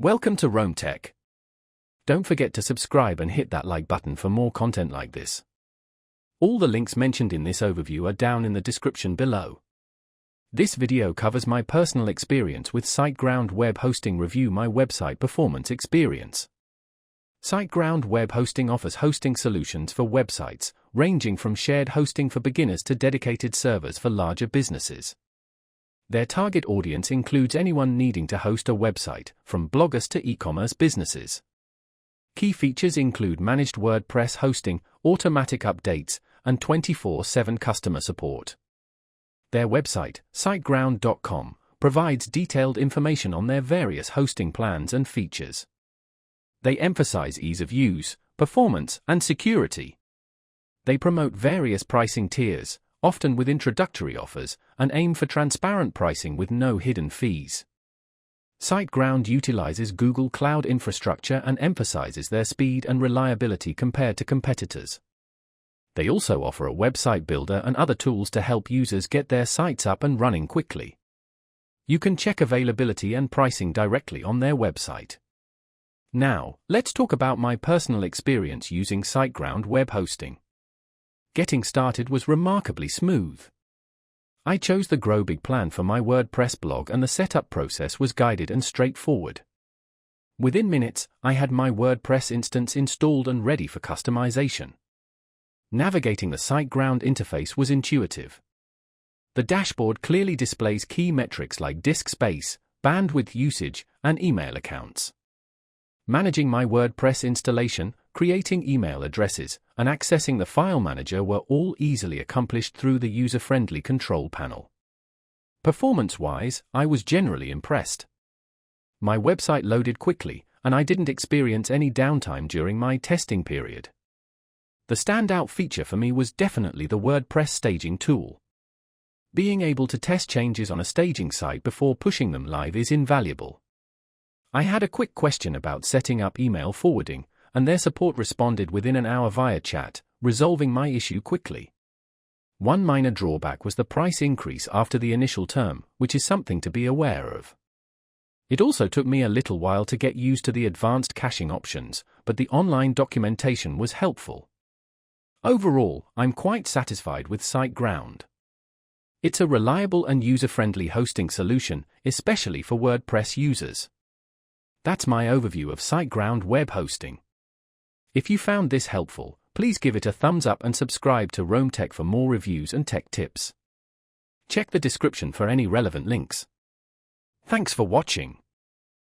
Welcome to Rome Tech. Don't forget to subscribe and hit that like button for more content like this. All the links mentioned in this overview are down in the description below. This video covers my personal experience with SiteGround Web Hosting. Review my website performance experience. SiteGround Web Hosting offers hosting solutions for websites, ranging from shared hosting for beginners to dedicated servers for larger businesses. Their target audience includes anyone needing to host a website, from bloggers to e-commerce businesses. Key features include managed WordPress hosting, automatic updates, and 24/7 customer support. Their website, SiteGround.com, provides detailed information on their various hosting plans and features. They emphasize ease of use, performance, and security. They promote various pricing tiers, often with introductory offers, and aim for transparent pricing with no hidden fees. SiteGround utilizes Google Cloud infrastructure and emphasizes their speed and reliability compared to competitors. They also offer a website builder and other tools to help users get their sites up and running quickly. You can check availability and pricing directly on their website. Now, let's talk about my personal experience using SiteGround Web Hosting. Getting started was remarkably smooth. I chose the Grow Big plan for my WordPress blog, and the setup process was guided and straightforward. Within minutes, I had my WordPress instance installed and ready for customization. Navigating the SiteGround interface was intuitive. The dashboard clearly displays key metrics like disk space, bandwidth usage, and email accounts. Managing my WordPress installation, creating email addresses, and accessing the file manager were all easily accomplished through the user-friendly control panel. Performance-wise, I was generally impressed. My website loaded quickly, and I didn't experience any downtime during my testing period. The standout feature for me was definitely the WordPress staging tool. Being able to test changes on a staging site before pushing them live is invaluable. I had a quick question about setting up email forwarding, and their support responded within an hour via chat, resolving my issue quickly. One minor drawback was the price increase after the initial term, which is something to be aware of. It also took me a little while to get used to the advanced caching options, but the online documentation was helpful. Overall, I'm quite satisfied with SiteGround. It's a reliable and user-friendly hosting solution, especially for WordPress users. That's my overview of SiteGround Web Hosting. If you found this helpful, please give it a thumbs up and subscribe to Rome Tech for more reviews and tech tips. Check the description for any relevant links. Thanks for watching.